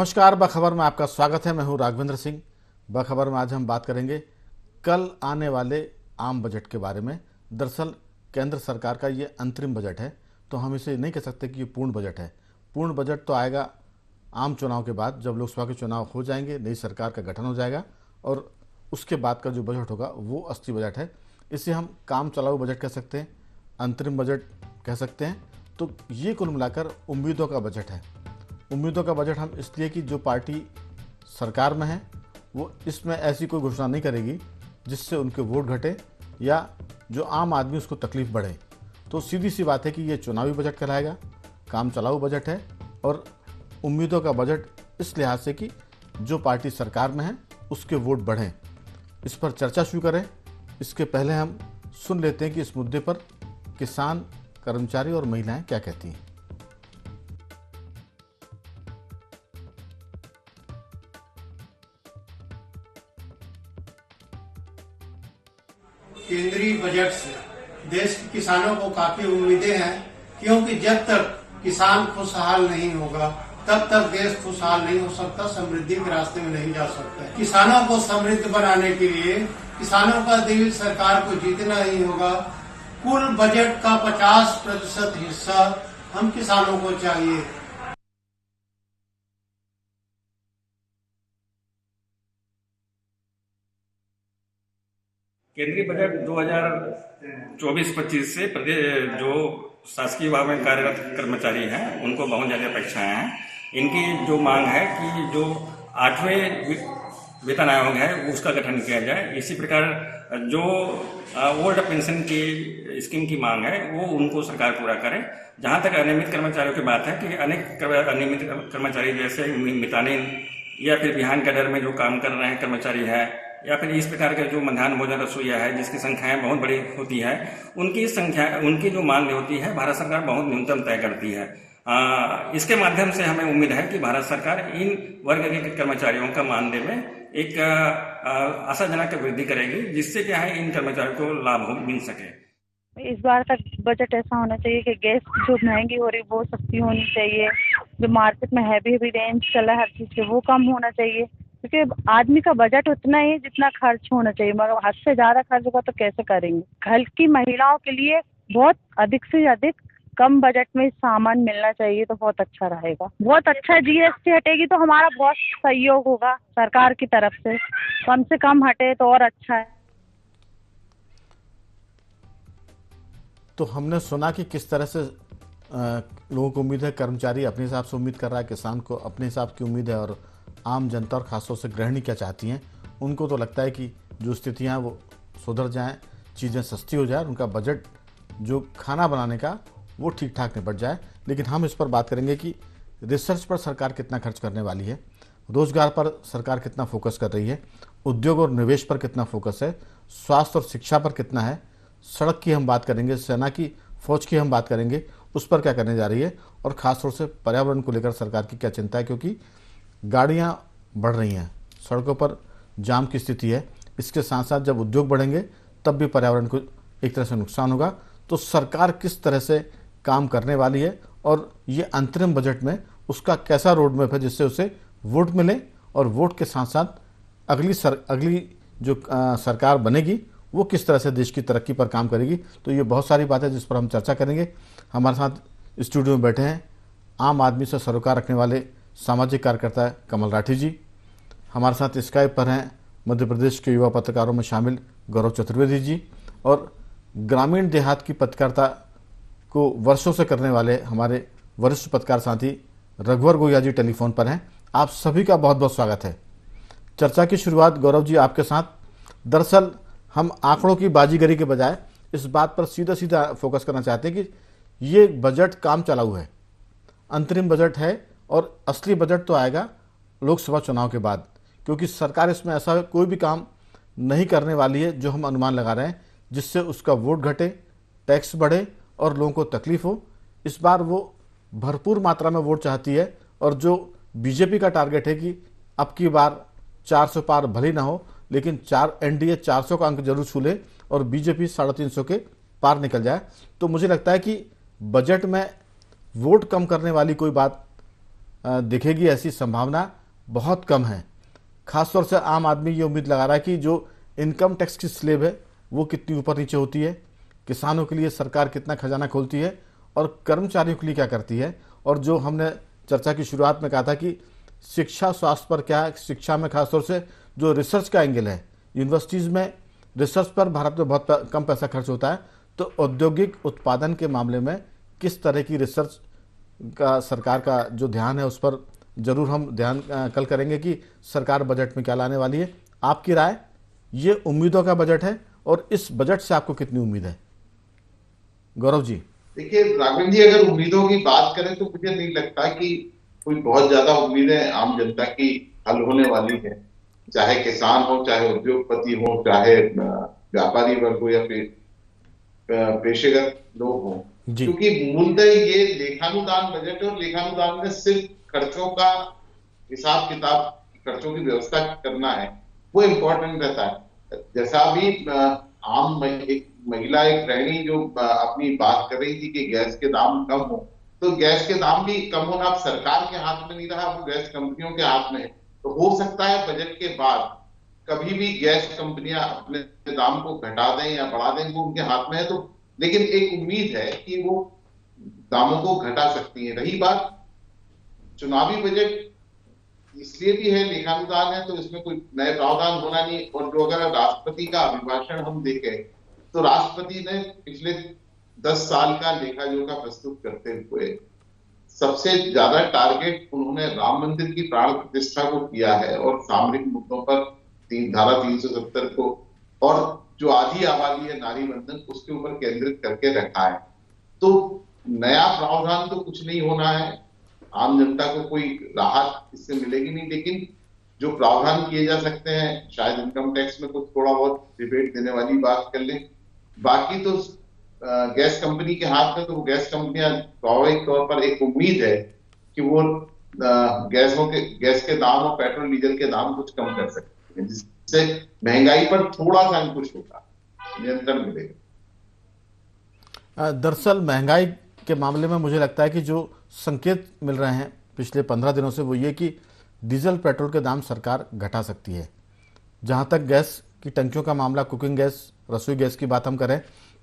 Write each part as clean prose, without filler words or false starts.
नमस्कार, बखबर में आपका स्वागत है। मैं हूं राघवेंद्र सिंह। बखबर में आज हम बात करेंगे कल आने वाले आम बजट के बारे में। दरअसल केंद्र सरकार का ये अंतरिम बजट है, तो हम इसे नहीं कह सकते कि ये पूर्ण बजट है। पूर्ण बजट तो आएगा आम चुनाव के बाद, जब लोकसभा के चुनाव हो जाएंगे, नई सरकार का गठन हो जाएगा और उसके बाद का जो बजट होगा वो असली बजट है। इसे हम काम चलाऊ बजट कह सकते हैं, अंतरिम बजट कह सकते हैं। तो ये कुल मिलाकर उम्मीदों का बजट है। उम्मीदों का बजट हम इसलिए कि जो पार्टी सरकार में है वो इसमें ऐसी कोई घोषणा नहीं करेगी जिससे उनके वोट घटे या जो आम आदमी उसको तकलीफ बढ़े। तो सीधी सी बात है कि ये चुनावी बजट कहलाएगा, काम चलाऊ बजट है और उम्मीदों का बजट इस लिहाज से कि जो पार्टी सरकार में है उसके वोट बढ़ें। इस पर चर्चा शुरू करें इसके पहले हम सुन लेते हैं कि इस मुद्दे पर किसान, कर्मचारी और महिलाएं क्या कहती हैं। केंद्रीय बजट से देश के किसानों को काफी उम्मीदें हैं, क्योंकि जब तक किसान खुशहाल नहीं होगा तब तक देश खुशहाल नहीं हो सकता, समृद्धि के रास्ते में नहीं जा सकता। किसानों को समृद्ध बनाने के लिए किसानों का दिल सरकार को जीतना ही होगा। कुल बजट का 50% हिस्सा हम किसानों को चाहिए। केंद्रीय बजट 2024-25 से प्रदेश जो शासकीय विभाग में कार्यरत कर्मचारी हैं उनको बहुत ज़्यादा अपेक्षाएं हैं। इनकी जो मांग है कि जो 8वें वेतन आयोग है उसका गठन किया जाए। इसी प्रकार जो ओल्ड पेंशन की स्कीम की मांग है वो उनको सरकार पूरा करे। जहां तक अनियमित कर्मचारियों की बात है कि अनेक अनियमित कर्मचारी जैसे मितानिन या फिर बिहान कैडर में जो काम कर रहे हैं कर्मचारी है या फिर इस प्रकार के जो मध्याह्न भोजन रसोईया है जिसकी संख्याएं बहुत बड़ी होती है, उनकी जो मांग होती है भारत सरकार बहुत न्यूनतम तय करती है। इसके माध्यम से हमें उम्मीद है कि भारत सरकार इन वर्ग के कर्मचारियों का मानदेय में एक आशाजनक वृद्धि करेगी, जिससे क्या है इन कर्मचारियों को लाभ मिल सके। इस बार का बजट ऐसा होना चाहिए कि गैस जो महंगी हो रही वो सस्ती होनी चाहिए। जो मार्केट में हैवी रेंज चला है हर चीज के वो कम होना चाहिए, क्योंकि आदमी का बजट उतना ही जितना खर्च होना चाहिए, मगर हद से ज्यादा खर्च होगा तो कैसे करेंगे। घर की महिलाओं के लिए बहुत अधिक से अधिक कम बजट में सामान मिलना चाहिए तो बहुत अच्छा रहेगा। बहुत अच्छा जीएसटी हटेगी तो हमारा बहुत सहयोग होगा सरकार की तरफ से, कम से कम हटे तो और अच्छा है। तो हमने सुना कि किस तरह से लोगों को उम्मीद है, कर्मचारी अपने हिसाब से उम्मीद कर रहा है, किसान को अपने हिसाब की उम्मीद है और आम जनता और खासतौर से गृहिणी क्या चाहती हैं। उनको तो लगता है कि जो स्थितियां वो सुधर जाएं, चीज़ें सस्ती हो जाए, उनका बजट जो खाना बनाने का वो ठीक ठाक निपट जाए। लेकिन हम इस पर बात करेंगे कि रिसर्च पर सरकार कितना खर्च करने वाली है, रोजगार पर सरकार कितना फोकस कर रही है, उद्योग और निवेश पर कितना फोकस है, स्वास्थ्य और शिक्षा पर कितना है, सड़क की हम बात करेंगे, सेना की फौज की हम बात करेंगे, उस पर क्या करने जा रही है और ख़ासतौर से पर्यावरण को लेकर सरकार की क्या चिंता है, क्योंकि गाड़ियां बढ़ रही हैं, सड़कों पर जाम की स्थिति है। इसके साथ साथ जब उद्योग बढ़ेंगे तब भी पर्यावरण को एक तरह से नुकसान होगा। तो सरकार किस तरह से काम करने वाली है और ये अंतरिम बजट में उसका कैसा रोड मैप है जिससे उसे वोट मिले और वोट के साथ साथ अगली जो सरकार बनेगी वो किस तरह से देश की तरक्की पर काम करेगी। तो ये बहुत सारी बातें जिस पर हम चर्चा करेंगे। हमारे साथ स्टूडियो में बैठे हैं आम आदमी से सरोकार रखने वाले सामाजिक कार्यकर्ता कमल राठी जी। हमारे साथ स्काइप पर हैं मध्य प्रदेश के युवा पत्रकारों में शामिल गौरव चतुर्वेदी जी और ग्रामीण देहात की पत्रकारिता को वर्षों से करने वाले हमारे वरिष्ठ पत्रकार साथी रघुवर गोया जी टेलीफोन पर हैं। आप सभी का बहुत बहुत स्वागत है। चर्चा की शुरुआत गौरव जी आपके साथ। दरअसल हम आंकड़ों की बाजीगरी के बजाय इस बात पर सीधा सीधा फोकस करना चाहते हैं कि ये बजट काम चलाऊ है, अंतरिम बजट है और असली बजट तो आएगा लोकसभा चुनाव के बाद, क्योंकि सरकार इसमें ऐसा कोई भी काम नहीं करने वाली है जो हम अनुमान लगा रहे हैं जिससे उसका वोट घटे, टैक्स बढ़े और लोगों को तकलीफ हो। इस बार वो भरपूर मात्रा में वोट चाहती है और जो बीजेपी का टारगेट है कि अब की बार 400 पार भले ना हो लेकिन एनडीए 400 का अंक जरूर छू ले और बीजेपी 350 के पार निकल जाए। तो मुझे लगता है कि बजट में वोट कम करने वाली कोई बात दिखेगी ऐसी संभावना बहुत कम है। खासतौर से आम आदमी ये उम्मीद लगा रहा है कि जो इनकम टैक्स की स्लेब है वो कितनी ऊपर नीचे होती है, किसानों के लिए सरकार कितना खजाना खोलती है और कर्मचारियों के लिए क्या करती है। और जो हमने चर्चा की शुरुआत में कहा था कि शिक्षा स्वास्थ्य पर क्या है, शिक्षा में खासतौर से जो रिसर्च का एंगल है, यूनिवर्सिटीज़ में रिसर्च पर भारत में बहुत कम पैसा खर्च होता है, तो औद्योगिक उत्पादन के मामले में किस तरह की रिसर्च का सरकार का जो ध्यान है उस पर जरूर हम ध्यान कल करेंगे कि सरकार बजट में क्या लाने वाली है। आपकी राय, ये उम्मीदों का बजट है और इस बजट से आपको कितनी उम्मीद है? गौरव जी। देखिए राघवन जी, अगर उम्मीदों की बात करें तो मुझे नहीं लगता कि कोई बहुत ज्यादा उम्मीदें आम जनता की हल होने वाली है, चाहे किसान हो, चाहे उद्योगपति हो, चाहे व्यापारी वर्ग हो या फिर पेशेगत लोग हो। क्योंकि मूलतः ये लेखानुदान बजट और लेखानुदान में सिर्फ खर्चों का हिसाब किताब, खर्चों की व्यवस्था करना है, वो इम्पोर्टेंट रहता है। जैसा अभी आम एक महिला, एक गृहिणी जो अपनी बात कर रही थी कि गैस के दाम कम हो, तो गैस के दाम भी कम होना अब सरकार के हाथ में नहीं रहा, वो गैस कंपनियों के हाथ में है। तो हो सकता है बजट के बाद कभी भी गैस कंपनियां अपने दाम को घटा दें या बढ़ा दें, वो उनके हाथ में है। तो लेकिन एक उम्मीद है कि वो दामों को घटा सकती है। रही बात चुनावी बजट इसलिए भी है, लेखानुदान है, तो इसमें कोई नए प्रावधान होना नहीं। और जो अगर राष्ट्रपति का अभिभाषण हम देखें तो राष्ट्रपति ने पिछले 10 साल का लेखा जोखा प्रस्तुत करते हुए सबसे ज्यादा टारगेट उन्होंने राम मंदिर की प्राण प्रतिष्ठा को किया है और सामरिक मुद्दों पर धारा 370 को और जो आधी आबादी है नारी बंधन, उसके ऊपर केंद्रित करके रखा है। तो नया प्रावधान तो कुछ नहीं होना है, आम जनता को कोई राहत इससे मिलेगी नहीं, लेकिन जो प्रावधान किए जा सकते हैं, शायद इनकम टैक्स में कुछ थोड़ा बहुत रिबेट देने वाली बात कर लें। बाकी तो गैस कंपनी के हाथ में, तो वो गैस कंपनियां स्वाभाविक तौर पर एक उम्मीद है कि वो गैस के दाम और पेट्रोल डीजल के दाम कुछ कम कर सकते हैं, जिससे महंगाई पर थोड़ा सा अंकुश होगा, नियंत्रण मिलेगा। दरअसल महंगाई के मामले में मुझे लगता है कि जो संकेत मिल रहे हैं पिछले 15 दिनों से वो ये कि डीजल पेट्रोल के दाम सरकार घटा सकती है। जहाँ तक गैस की टंकियों का मामला, कुकिंग गैस, रसोई गैस की बात हम करें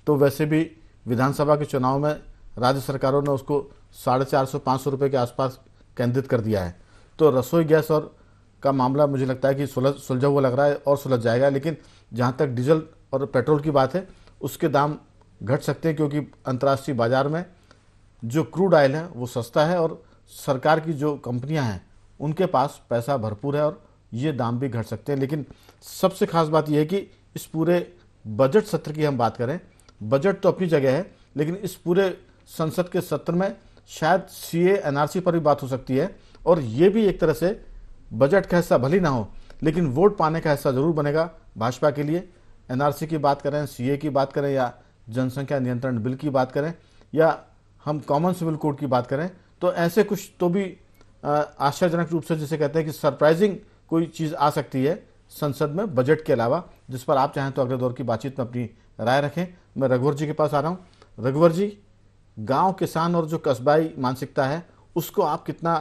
तो वैसे भी विधानसभा के चुनाव में राज्य सरकारों ने उसको 450-500 रुपये के आसपास केंद्रित कर दिया है। तो रसोई गैस और का मामला मुझे लगता है कि सुलझा हुआ लग रहा है और सुलझ जाएगा। लेकिन जहाँ तक डीजल और पेट्रोल की बात है उसके दाम घट सकते हैं, क्योंकि अंतर्राष्ट्रीय बाजार में जो क्रूड ऑयल है वो सस्ता है और सरकार की जो कंपनियां हैं उनके पास पैसा भरपूर है और ये दाम भी घट सकते हैं। लेकिन सबसे खास बात यह है कि इस पूरे बजट सत्र की हम बात करें, बजट तो अपनी जगह है, लेकिन इस पूरे संसद के सत्र में शायद सीए एनआरसी पर भी बात हो सकती है। और ये भी एक तरह से बजट का हिस्सा भले ना हो, लेकिन वोट पाने का हिस्सा जरूर बनेगा भाजपा के लिए। एनआरसी की बात करें, सीए की बात करें या जनसंख्या नियंत्रण बिल की बात करें या हम कॉमन सिविल कोड की बात करें, तो ऐसे कुछ तो भी आश्चर्यजनक रूप से जिसे कहते हैं कि सरप्राइजिंग कोई चीज़ आ सकती है संसद में बजट के अलावा, जिस पर आप चाहें तो अगले दौर की बातचीत में अपनी राय रखें। मैं रघुवर जी के पास आ रहा हूं। रघुवर जी, गांव, किसान और जो कस्बाई मानसिकता है उसको आप कितना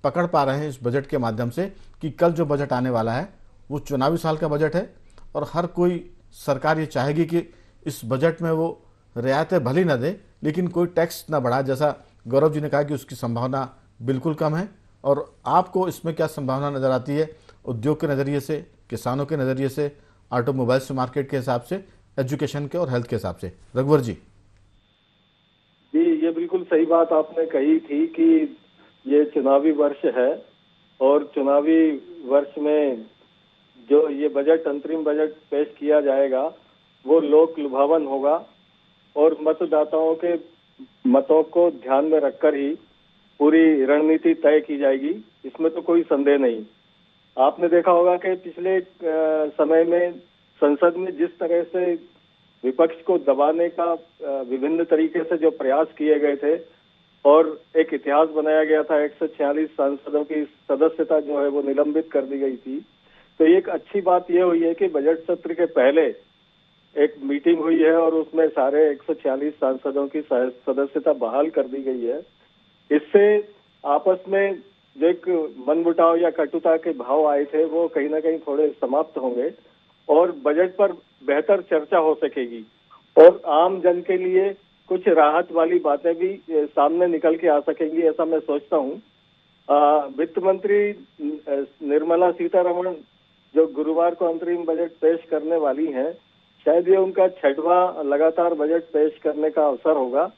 पकड़ पा रहे हैं इस बजट के माध्यम से कि कल जो बजट आने वाला है वो चुनावी साल का बजट है और हर कोई सरकार ये चाहेगी कि इस बजट में वो रियायतें भली न दे लेकिन कोई टैक्स न बढ़ा, जैसा गौरव जी ने कहा कि उसकी संभावना बिल्कुल कम है। और आपको इसमें क्या संभावना नज़र आती है उद्योग के नज़रिए से, किसानों के नज़रिए से, ऑटोमोबाइल्स मार्केट के हिसाब से, एजुकेशन के और हेल्थ के हिसाब से? रघुवर जी। जी, ये बिल्कुल सही बात आपने कही थी कि ये चुनावी वर्ष है और चुनावी वर्ष में जो ये बजट, अंतरिम बजट पेश किया जाएगा वो लोक लुभावन होगा और मतदाताओं के मतों को ध्यान में रखकर ही पूरी रणनीति तय की जाएगी, इसमें तो कोई संदेह नहीं। आपने देखा होगा कि पिछले समय में संसद में जिस तरह से विपक्ष को दबाने का विभिन्न तरीके से जो प्रयास किए गए थे और एक इतिहास बनाया गया था, 146 सांसदों की सदस्यता जो है वो निलंबित कर दी गई थी। तो एक अच्छी बात यह हुई है कि बजट सत्र के पहले एक मीटिंग हुई है और उसमें सारे 146 सांसदों की सदस्यता बहाल कर दी गई है। इससे आपस में जो एक मनमुटाव या कटुता के भाव आए थे वो कहीं ना कहीं थोड़े समाप्त होंगे और बजट पर बेहतर चर्चा हो सकेगी और आम जन के लिए कुछ राहत वाली बातें भी सामने निकल के आ सकेंगी, ऐसा मैं सोचता हूँ। वित्त मंत्री निर्मला सीतारमण जो गुरुवार को अंतरिम बजट पेश करने वाली हैं, शायद ये उनका 6वां लगातार बजट पेश करने का अवसर होगा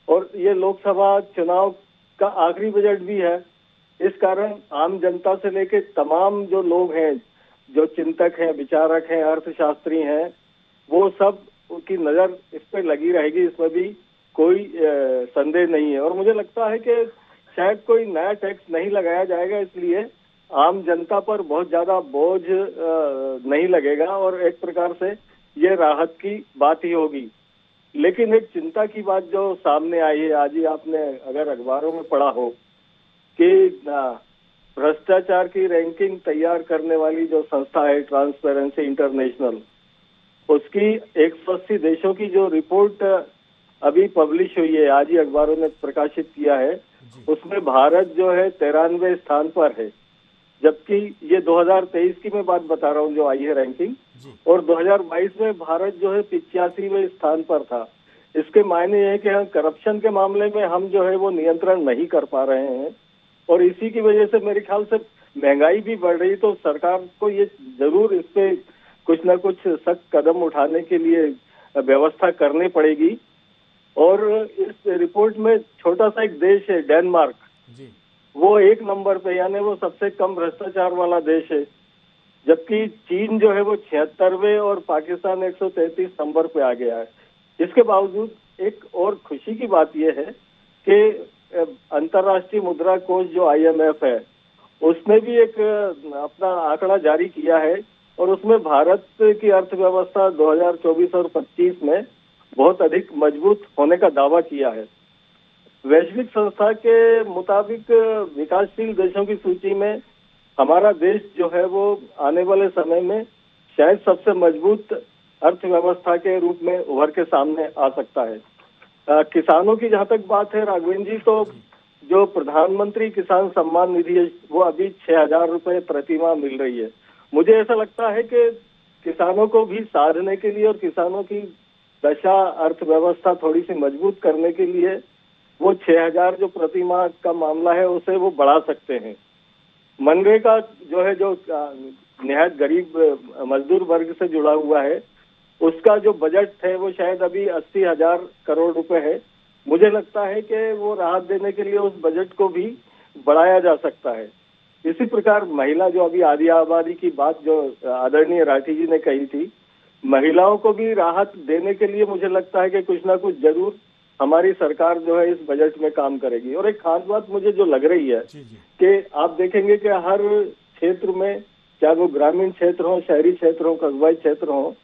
और ये लोकसभा चुनाव का आखिरी बजट भी है। इस कारण आम जनता से लेकर तमाम जो लोग हैं, जो चिंतक हैं, विचारक हैं, अर्थशास्त्री हैं, वो सब की नजर इस पर लगी रहेगी, इसमें भी कोई संदेह नहीं है। और मुझे लगता है कि शायद कोई नया टैक्स नहीं लगाया जाएगा, इसलिए आम जनता पर बहुत ज्यादा बोझ नहीं लगेगा और एक प्रकार से ये राहत की बात ही होगी। लेकिन एक चिंता की बात जो सामने आई है, आज ही आपने अगर अखबारों में पढ़ा हो कि भ्रष्टाचार की रैंकिंग तैयार करने वाली जो संस्था है ट्रांसपेरेंसी इंटरनेशनल, उसकी 180 देशों की जो रिपोर्ट अभी पब्लिश हुई है, आज ही अखबारों ने प्रकाशित किया है, उसमें भारत जो है 93वें स्थान पर है, जबकि ये 2023 की मैं बात बता रहा हूँ जो आई है रैंकिंग, और 2022 में भारत जो है 85वें स्थान पर था। इसके मायने ये है कि हम करप्शन के मामले में हम जो है वो नियंत्रण नहीं कर पा रहे हैं और इसी की वजह से मेरे ख्याल से महंगाई भी बढ़ रही। तो सरकार को ये जरूर इस पे कुछ ना कुछ सख्त कदम उठाने के लिए व्यवस्था करनी पड़ेगी। और इस रिपोर्ट में छोटा सा एक देश है डेनमार्क, वो 1 नंबर पे, यानी वो सबसे कम भ्रष्टाचार वाला देश है, जबकि चीन जो है वो 76वें और पाकिस्तान 133 नंबर पे आ गया है। इसके बावजूद एक और खुशी की बात यह है कि अंतर्राष्ट्रीय मुद्रा कोष जो IMF है, उसने भी एक अपना आंकड़ा जारी किया है और उसमें भारत की अर्थव्यवस्था 2024 और 25 में बहुत अधिक मजबूत होने का दावा किया है। वैश्विक संस्था के मुताबिक विकासशील देशों की सूची में हमारा देश जो है वो आने वाले समय में शायद सबसे मजबूत अर्थव्यवस्था के रूप में उभर के सामने आ सकता है। किसानों की जहां तक बात है राघवेंद्र जी, तो जो प्रधानमंत्री किसान सम्मान निधि है वो अभी 6,000 रुपए प्रतिमाह मिल रही है। मुझे ऐसा लगता है कि किसानों को भी साधने के लिए और किसानों की दशा अर्थव्यवस्था थोड़ी सी मजबूत करने के लिए वो 6,000 जो प्रतिमाह का मामला है उसे वो बढ़ा सकते हैं। मनरेगा जो है, जो निहायत गरीब मजदूर वर्ग से जुड़ा हुआ है, उसका जो बजट है वो शायद अभी 80,000 करोड़ रुपए है। मुझे लगता है कि वो राहत देने के लिए उस बजट को भी बढ़ाया जा सकता है। इसी प्रकार महिला, जो अभी आधी आबादी की बात जो आदरणीय राठी जी ने कही थी, महिलाओं को भी राहत देने के लिए मुझे लगता है कि कुछ ना कुछ जरूर हमारी सरकार जो है इस बजट में काम करेगी। और एक खास बात मुझे जो लग रही है कि आप देखेंगे कि हर क्षेत्र में, चाहे वो ग्रामीण क्षेत्र हो, शहरी क्षेत्र हो, कस्बाई क्षेत्र हो,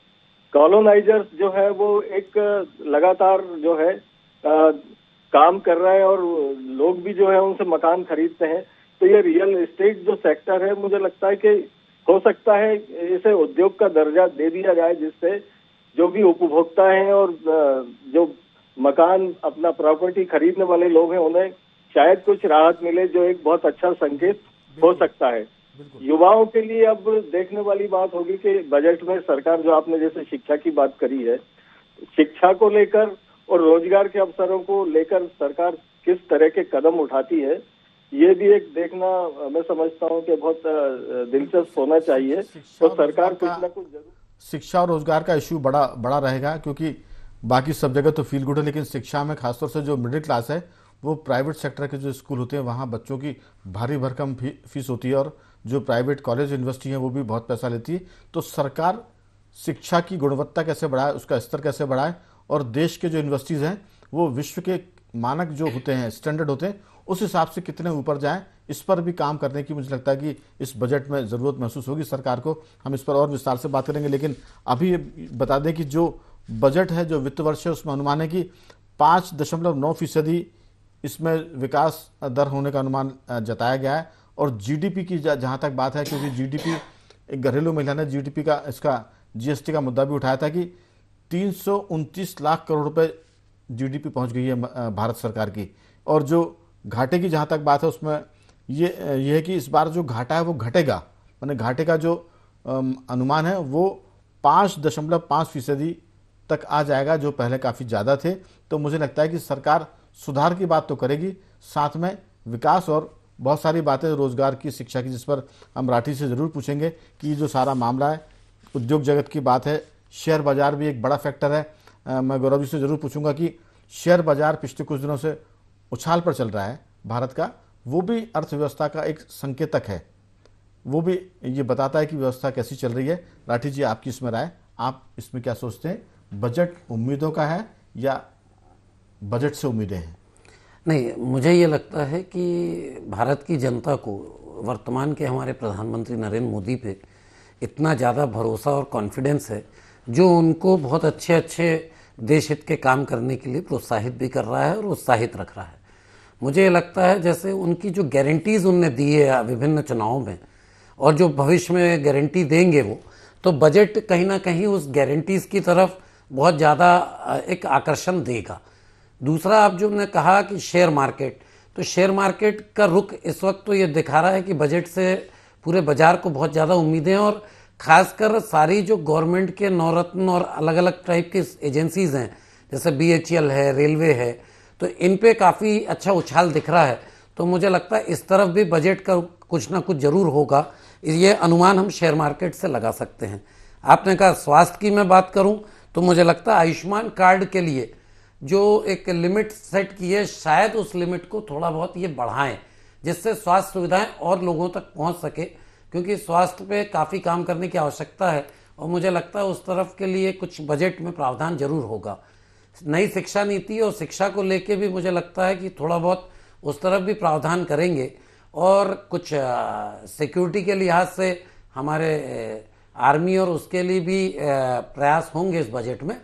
कॉलोनाइजर्स जो है वो एक लगातार जो है काम कर रहा है और लोग भी जो है उनसे मकान खरीदते हैं। तो ये रियल एस्टेट जो सेक्टर है, मुझे लगता है कि हो सकता है इसे उद्योग का दर्जा दे दिया जाए, जिससे जो भी उपभोक्ता हैं और जो मकान अपना प्रॉपर्टी खरीदने वाले लोग हैं उन्हें शायद कुछ राहत मिले, जो एक बहुत अच्छा संकेत हो सकता है। युवाओं के लिए अब देखने वाली बात होगी कि बजट में सरकार, जो आपने जैसे शिक्षा की बात करी है, शिक्षा को लेकर और रोजगार के अवसरों को लेकर सरकार किस तरह के कदम उठाती है, ये भी एक देखना मैं समझता हूँ कि बहुत दिलचस्प होना चाहिए। तो सरकार कुछ ना कुछ जरूर शिक्षा और रोजगार का इश्यू बड़ा रहेगा, क्योंकि बाकी सब जगह तो फील गुड है, लेकिन शिक्षा में खासतौर से जो मिडिल क्लास है, वो प्राइवेट सेक्टर के जो स्कूल होते हैं वहाँ बच्चों की भारी भरकम फीस होती है और जो प्राइवेट कॉलेज यूनिवर्सिटी है वो भी बहुत पैसा लेती है। तो सरकार शिक्षा की गुणवत्ता कैसे बढ़ाए, उसका स्तर कैसे बढ़ाए, और देश के जो यूनिवर्सिटीज़ हैं वो विश्व के मानक जो होते हैं, स्टैंडर्ड होते हैं, उस हिसाब से कितने ऊपर जाएं, इस पर भी काम करने की मुझे लगता है कि इस बजट में ज़रूरत महसूस होगी सरकार को। हम इस पर और विस्तार से बात करेंगे, लेकिन अभी ये बता दें कि जो बजट है, जो वित्त वर्ष है, उसमें अनुमान है कि 5.9% इसमें विकास दर होने का अनुमान जताया गया है। और जीडीपी की जहाँ तक बात है, क्योंकि जीडीपी, एक घरेलू महिला ने जीडीपी का, इसका जीएसटी का मुद्दा भी उठाया था कि 329 लाख करोड़ रुपए जीडीपी पहुंच गई है भारत सरकार की। और जो घाटे की जहाँ तक बात है, उसमें ये है कि इस बार जो घाटा है वो घटेगा, माने घाटे का जो अनुमान है वो 5.5% तक आ जाएगा, जो पहले काफ़ी ज़्यादा थे। तो मुझे लगता है कि सरकार सुधार की बात तो करेगी, साथ में विकास और बहुत सारी बातें रोजगार की, शिक्षा की, जिस पर हम राठी से ज़रूर पूछेंगे कि ये जो सारा मामला है, उद्योग जगत की बात है, शेयर बाजार भी एक बड़ा फैक्टर है। मैं गौरव जी से ज़रूर पूछूंगा कि शेयर बाजार पिछले कुछ दिनों से उछाल पर चल रहा है भारत का, वो भी अर्थव्यवस्था का एक संकेतक है, वो भी ये बताता है कि व्यवस्था कैसी चल रही है। राठी जी, आपकी इसमें राय, आप इसमें क्या सोचते हैं? बजट उम्मीदों का है या बजट से उम्मीदें हैं? नहीं, मुझे ये लगता है कि भारत की जनता को वर्तमान के हमारे प्रधानमंत्री नरेंद्र मोदी पे इतना ज़्यादा भरोसा और कॉन्फिडेंस है, जो उनको बहुत अच्छे अच्छे देश हित के काम करने के लिए प्रोत्साहित भी कर रहा है और उत्साहित रख रहा है। मुझे ये लगता है जैसे उनकी जो गारंटीज़ उनने दी है विभिन्न चुनावों में, और जो भविष्य में गारंटी देंगे वो, तो बजट कहीं ना कहीं उस गारंटीज़ की तरफ बहुत ज़्यादा एक आकर्षण देगा। दूसरा, आप जो ने कहा कि शेयर मार्केट, तो शेयर मार्केट का रुख इस वक्त तो ये दिखा रहा है कि बजट से पूरे बाजार को बहुत ज़्यादा उम्मीदें हैं, और ख़ासकर सारी जो गवर्नमेंट के नवरत्न और अलग अलग टाइप की एजेंसीज़ हैं, जैसे BHEL है, रेलवे है, तो इन पे काफ़ी अच्छा उछाल दिख रहा है। तो मुझे लगता है इस तरफ भी बजट का कुछ ना कुछ ज़रूर होगा, ये अनुमान हम शेयर मार्केट से लगा सकते हैं। आपने कहा स्वास्थ्य की मैं बात करूं तो मुझे लगता है आयुष्मान कार्ड के लिए जो एक लिमिट सेट की है, शायद उस लिमिट को थोड़ा बहुत ये बढ़ाएं, जिससे स्वास्थ्य सुविधाएं और लोगों तक पहुंच सके, क्योंकि स्वास्थ्य पे काफ़ी काम करने की आवश्यकता है, और मुझे लगता है उस तरफ के लिए कुछ बजट में प्रावधान जरूर होगा। नई शिक्षा नीति और शिक्षा को लेके भी मुझे लगता है कि थोड़ा बहुत उस तरफ भी प्रावधान करेंगे, और कुछ सिक्योरिटी के लिहाज से हमारे आर्मी और उसके लिए भी प्रयास होंगे इस बजट में।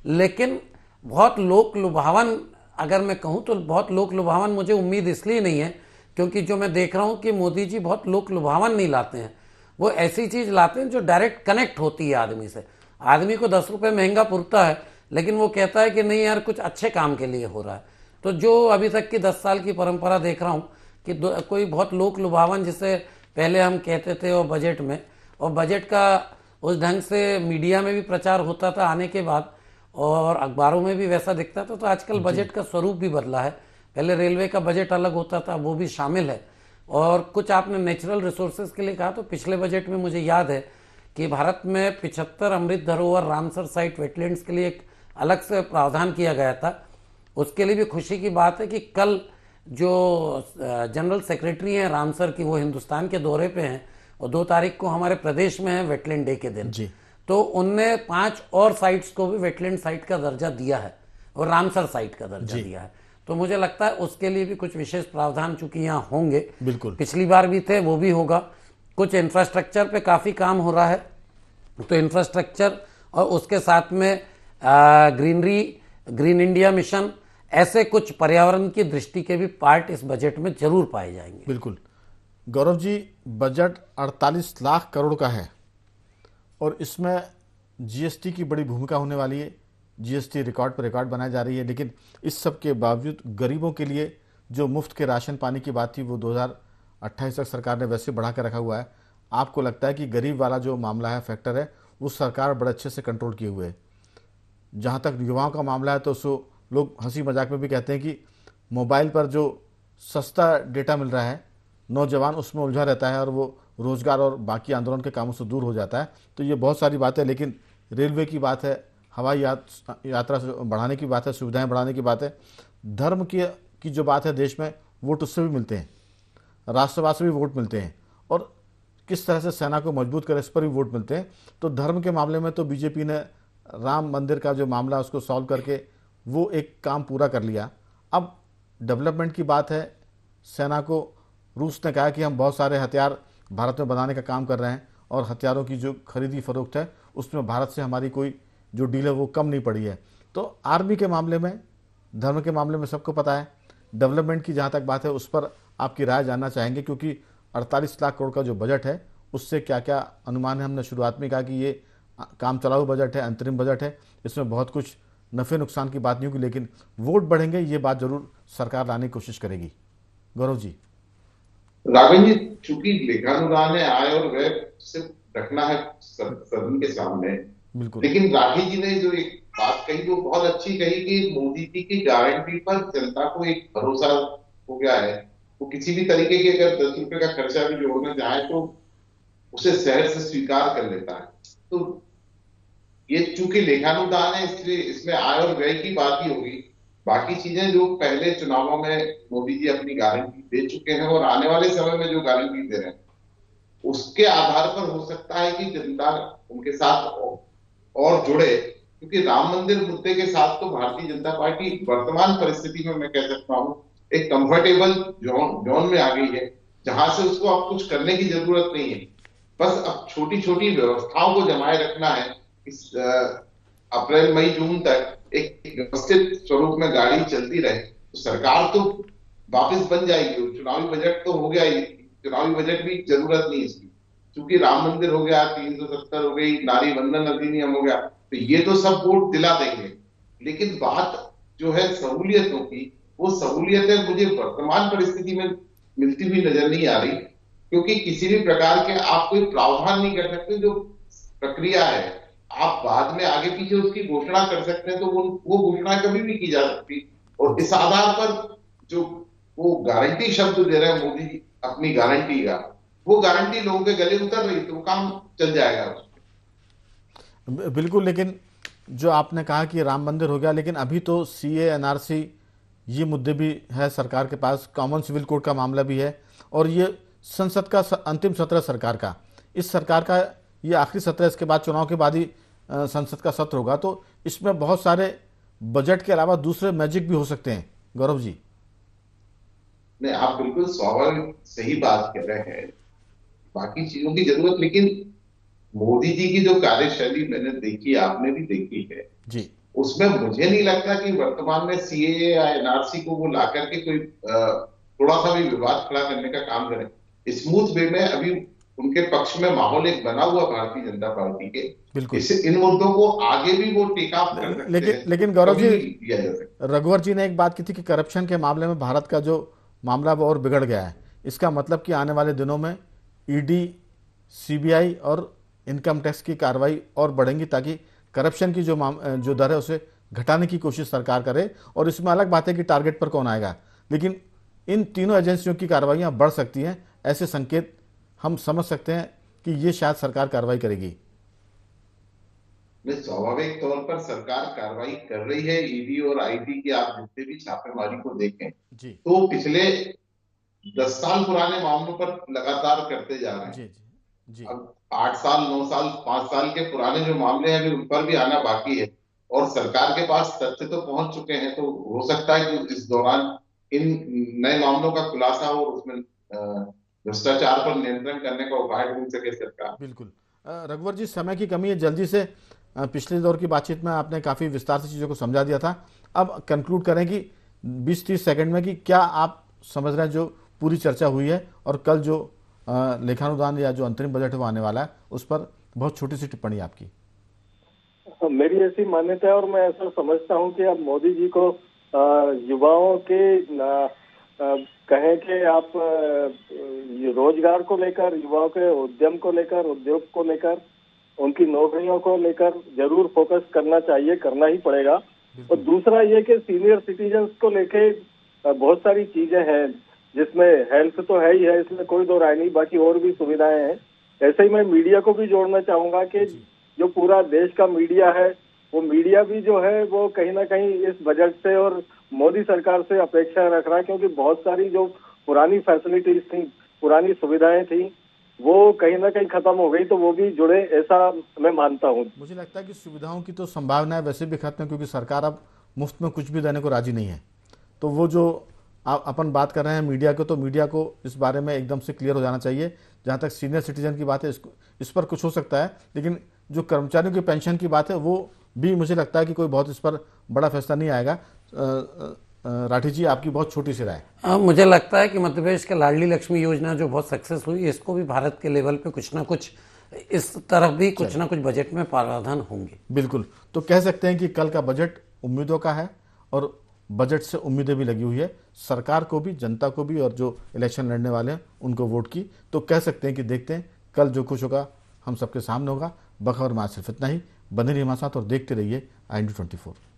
लेकिन बहुत लोक लुभावन, अगर मैं कहूँ तो बहुत लोक लुभावन मुझे उम्मीद इसलिए नहीं है क्योंकि जो मैं देख रहा हूँ कि मोदी जी बहुत लोक लुभावन नहीं लाते हैं, वो ऐसी चीज़ लाते हैं जो डायरेक्ट कनेक्ट होती है आदमी से। आदमी को 10 रुपये महंगा पुरता है, लेकिन वो कहता है कि नहीं यार कुछ अच्छे काम के लिए हो रहा है। तो जो अभी तक की 10 साल की परंपरा देख रहा हूँ कि कोई बहुत लोक लुभावन जिसे पहले हम कहते थे और बजट में, और बजट का उस ढंग से मीडिया में भी प्रचार होता था आने के बाद, और अखबारों में भी वैसा दिखता था। तो आजकल बजट का स्वरूप भी बदला है, पहले रेलवे का बजट अलग होता था, वो भी शामिल है। और कुछ आपने नेचुरल रिसोर्सेज के लिए कहा, तो पिछले बजट में मुझे याद है कि भारत में 75 अमृत धरोहर रामसर साइट वेटलैंड्स के लिए एक अलग से प्रावधान किया गया था। उसके लिए भी खुशी की बात है कि कल जो जनरल सेक्रेटरी हैं रामसर की, वो हिंदुस्तान के दौरे पे हैं, और 2 तारीख को हमारे प्रदेश में है वेटलैंड डे के दिन जी। तो उनने 5 और साइट्स को भी वेटलैंड साइट का दर्जा दिया है और रामसर साइट का दर्जा दिया है। तो मुझे लगता है उसके लिए भी कुछ विशेष प्रावधान चूंकि यहाँ होंगे, बिल्कुल पिछली बार भी थे, वो भी होगा। कुछ इंफ्रास्ट्रक्चर पे काफ़ी काम हो रहा है, तो इंफ्रास्ट्रक्चर और उसके साथ में ग्रीनरी, ग्रीन इंडिया मिशन, ऐसे कुछ पर्यावरण की दृष्टि के भी पार्ट इस बजट में जरूर पाए जाएंगे। बिल्कुल। गौरव जी, बजट 48 लाख करोड़ का है और इसमें जीएसटी की बड़ी भूमिका होने वाली है। जीएसटी रिकॉर्ड पर रिकॉर्ड बनाई जा रही है, लेकिन इस सब के बावजूद गरीबों के लिए जो मुफ्त के राशन पानी की बात थी वो 2028 तक सरकार ने वैसे बढ़ा कर रखा हुआ है। आपको लगता है कि गरीब वाला जो मामला है, फैक्टर है, वो सरकार बड़े अच्छे से कंट्रोल किए हुए है? जहाँ तक युवाओं का मामला है तो उसको लोग हंसी मजाक में भी कहते हैं कि मोबाइल पर जो सस्ता डेटा मिल रहा है, नौजवान उसमें उलझा रहता है और वो रोजगार और बाकी आंदोलन के कामों से दूर हो जाता है। तो ये बहुत सारी बातें, लेकिन रेलवे की बात है, हवाई यात्रा बढ़ाने की बात है, सुविधाएं बढ़ाने की बात है, धर्म की जो बात है देश में, वोट उससे भी मिलते हैं, राष्ट्रवाद से भी वोट मिलते हैं, और किस तरह से सेना को मजबूत करे इस पर भी वोट मिलते हैं। तो धर्म के मामले में तो बीजेपी ने राम मंदिर का जो मामला उसको सॉल्व करके वो एक काम पूरा कर लिया। अब डेवलपमेंट की बात है, सेना को रूस ने कहा कि हम बहुत सारे हथियार भारत में बनाने का काम कर रहे हैं और हथियारों की जो खरीदी फरोख्त है उसमें भारत से हमारी कोई जो डील है वो कम नहीं पड़ी है। तो आर्मी के मामले में, धर्म के मामले में सबको पता है। डेवलपमेंट की जहाँ तक बात है उस पर आपकी राय जानना चाहेंगे, क्योंकि 48 लाख करोड़ का जो बजट है उससे क्या क्या अनुमान है। हमने शुरुआत में कहा कि ये काम चलाऊ बजट है, अंतरिम बजट है, इसमें बहुत कुछ नफ़े नुकसान की बात नहीं होगी, लेकिन वोट बढ़ेंगे ये बात जरूर सरकार लाने की कोशिश करेगी। गौरव जी। राघवन जी, चूंकि लेखानुदान है, आय और व्यय सिर्फ रखना है सदन के सामने, बिल्कुल। लेकिन राठी जी ने जो एक बात कही वो बहुत अच्छी कही कि मोदी जी की गारंटी पर जनता को एक भरोसा हो गया है। वो किसी भी तरीके के अगर 10 रुपए का खर्चा भी जोड़ना चाहे तो उसे सहज से स्वीकार कर लेता है। तो ये चूंकि लेखानुदान है, इसलिए इसमें आय और व्यय की बात ही होगी। बाकी चीजें जो पहले चुनावों में मोदी जी अपनी गारंटी दे चुके हैं और आने वाले समय में जो गारंटी दे रहे हैं, उसके आधार पर हो सकता है कि जनता उनके साथ और जुड़े। क्योंकि राम मंदिर मुद्दे के साथ तो भारतीय जनता पार्टी वर्तमान परिस्थिति में, मैं कह सकता हूं, एक कंफर्टेबल जोन में आ गई है, जहां से उसको अब कुछ करने की जरूरत नहीं है। बस अब छोटी छोटी व्यवस्थाओं को जमाए रखना है। इस अप्रैल मई जून तक एक व्यवस्थित स्वरूप में गाड़ी चलती रहे तो सरकार तो वापस बन जाएगी। चुनावी बजट तो हो गया ही, चुनावी बजट भी जरूरत नहीं इसकी, क्योंकि राम मंदिर हो गया, 370 हो गई, नारी बंधन अधिनियम हो गया, तो ये तो सब वोट दिला देंगे। लेकिन बात जो है सहूलियतों की, वो सहूलियतें मुझे वर्तमान परिस्थिति में मिलती हुई नजर नहीं आ रही। क्योंकि किसी भी प्रकार के आप कोई प्रावधान नहीं कर सकते। जो प्रक्रिया है, आप बाद में आगे पीछे उसकी घोषणा कर सकते हैं, तो वो घोषणा कभी भी की जा सकती। और इस आधार पर जो वो गारंटी शब्द दे रहे हैं मोदी जी अपनी गारंटी का, वो गारंटी लोगों के गले उतर रही तो वो काम चल जाएगा। बिल्कुल। लेकिन जो आपने कहा कि राम मंदिर हो गया, लेकिन अभी तो सीए, एनआरसी, ये मुद्दे भी है सरकार के पास, कॉमन सिविल कोड का मामला भी है, और ये संसद का अंतिम सत्र सरकार का, इस सरकार का ये आखिरी सत्र है। इसके बाद चुनाव के बाद ही संसद का सत्र होगा। तो इसमें बहुत सारे बजट के अलावा दूसरे मैजिक भी हो सकते हैं। गौरव जी, नहीं, आप बिल्कुल स्वाभाविक सही बात कह रहे हैं, बाकी चीजों की जरूरत, लेकिन मोदी जी की जो कार्यशैली मैंने देखी, आपने भी देखी है जी, उसमें मुझे नहीं लगता कि वर्तमान में सीएए या एनआरसी को वो लाकर के कोई थोड़ा सा भी विवाद खड़ा करने का काम करें। स्मूथ वे में अभी उनके पक्ष में माहौल एक बना हुआ भारतीय जनता पार्टी के, बिल्कुल। इससे इन मुद्दों को आगे भी वो टेक ऑफ कर सकते हैं। लेकिन गौरव जी, किया जा सकता है। रघुवर जी ने एक बात की थी कि करप्शन के मामले में भारत का जो मामला वो और बिगड़ गया है। इसका मतलब कि आने वाले दिनों में ईडी, सीबीआई और इनकम टैक्स की कार्रवाई और बढ़ेंगी, ताकि करप्शन की जो दर है उसे घटाने की कोशिश सरकार करे। और इसमें अलग बात है कि टारगेट पर कौन आएगा, लेकिन इन तीनों एजेंसियों की कार्रवाइयाँ बढ़ सकती हैं। ऐसे संकेत हम समझ सकते हैं कि ये शायद सरकार कार्रवाई करेगी। स्वाभाविक तौर पर सरकार कार्रवाई कर रही है। ईडी और आईटी की आप जितने भी छापेमारी को देखें जी, तो पिछले 10 साल पुराने मामलों पर लगातार करते जा रहे हैं। जी, जी। अब 8 साल, 9 साल, 5 साल के पुराने जो मामले हैं अभी उन पर भी आना बाकी है, और सरकार के पास तथ्य तो पहुंच चुके हैं। तो हो सकता है कि इस दौरान इन नए मामलों का खुलासा हो और उसमें भ्रष्टाचार पर नियंत्रण करने का उपाय ढूंढ सके सरकार। बिल्कुल। रघुवर जी, समय की कमी है, जल्दी से पिछले दौर की बातचीत में आपने काफ़ी विस्तार से चीज़ों को समझा दिया था। अब कंक्लूड करें कि 20-30 सेकंड में कि क्या आप समझ रहे हैं जो पूरी चर्चा हुई है, और कल जो लेखानुदान या जो अंतरिम बजट वो आने वाला है उस पर बहुत छोटी सी टिप्पणी आपकी। मेरी ऐसी मान्यता है और मैं ऐसा समझता हूं कि अब मोदी जी को युवाओं के कहें कि आप रोजगार को लेकर, युवाओं के उद्यम को लेकर, उद्योग को लेकर, उनकी नौकरियों को लेकर जरूर फोकस करना चाहिए, करना ही पड़ेगा। और दूसरा ये कि सीनियर सिटीजन्स को लेके बहुत सारी चीजें हैं, जिसमें हेल्थ तो है ही है, इसमें कोई दो राय नहीं, बाकी और भी सुविधाएं हैं। ऐसे ही मैं मीडिया को भी जोड़ना चाहूंगा कि जो पूरा देश का मीडिया है, वो मीडिया भी जो है वो कहीं ना कहीं इस बजट से और मोदी सरकार से अपेक्षा रख रहा है, क्योंकि बहुत सारी जो पुरानी फैसिलिटीज थी, पुरानी सुविधाएं थी, वो कहीं ना कहीं खत्म हो गई, तो वो भी जुड़े, ऐसा मैं मानता हूँ। मुझे लगता है कि सुविधाओं की तो संभावना है वैसे भी खत्म है, क्योंकि सरकार अब मुफ्त में कुछ भी देने को राजी नहीं है। तो वो जो अपन बात कर रहे हैं मीडिया को, तो मीडिया को इस बारे में एकदम से क्लियर हो जाना चाहिए। जहाँ तक सीनियर सिटीजन की बात है, इस पर कुछ हो सकता है, लेकिन जो कर्मचारियों की पेंशन की बात है वो भी मुझे लगता है कि कोई बहुत इस पर बड़ा फैसला नहीं आएगा। राठी जी, आपकी बहुत छोटी सी राय। मुझे लगता है कि मध्य प्रदेश के लाडली लक्ष्मी योजना जो बहुत सक्सेस हुई, इसको भी भारत के लेवल पे कुछ ना कुछ इस तरफ भी कुछ ना कुछ बजट में प्रावधान होंगे। बिल्कुल। तो कह सकते हैं कि कल का बजट उम्मीदों का है और बजट से उम्मीदें भी लगी हुई है सरकार को भी, जनता को भी, और जो इलेक्शन लड़ने वाले हैं उनको वोट की। तो कह सकते हैं कि देखते हैं कल जो कुछ होगा हम सबके सामने होगा। बखबर में आज सिर्फ इतना ही। बने रहिए हमारे साथ और देखते रहिए IND24।